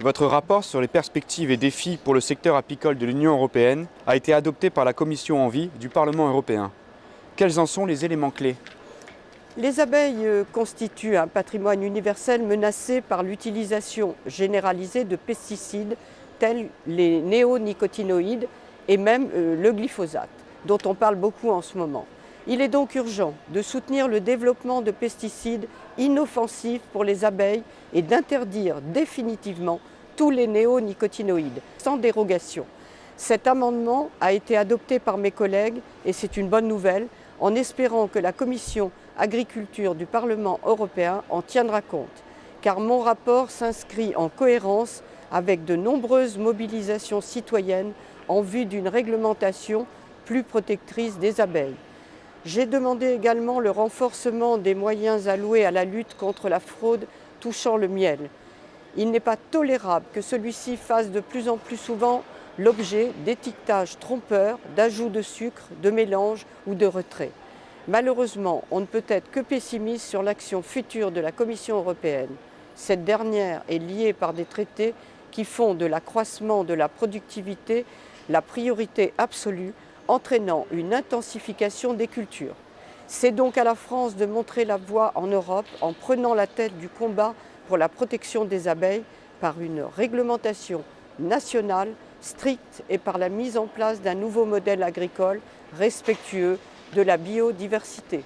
Votre rapport sur les perspectives et défis pour le secteur apicole de l'Union européenne a été adopté par la Commission Envie du Parlement européen. Quels en sont les éléments clés ? Les abeilles constituent un patrimoine universel menacé par l'utilisation généralisée de pesticides tels les néonicotinoïdes et même le glyphosate, dont on parle beaucoup en ce moment. Il est donc urgent de soutenir le développement de pesticides inoffensifs pour les abeilles et d'interdire définitivement tous les néonicotinoïdes, sans dérogation. Cet amendement a été adopté par mes collègues et c'est une bonne nouvelle, en espérant que la Commission Agriculture du Parlement européen en tiendra compte, car mon rapport s'inscrit en cohérence avec de nombreuses mobilisations citoyennes en vue d'une réglementation plus protectrice des abeilles. J'ai demandé également le renforcement des moyens alloués à la lutte contre la fraude touchant le miel. Il n'est pas tolérable que celui-ci fasse de plus en plus souvent l'objet d'étiquetages trompeurs, d'ajouts de sucre, de mélange ou de retrait. Malheureusement, on ne peut être que pessimiste sur l'action future de la Commission européenne. Cette dernière est liée par des traités qui font de l'accroissement de la productivité la priorité absolue, entraînant une intensification des cultures. C'est donc à la France de montrer la voie en Europe en prenant la tête du combat pour la protection des abeilles par une réglementation nationale stricte et par la mise en place d'un nouveau modèle agricole respectueux de la biodiversité.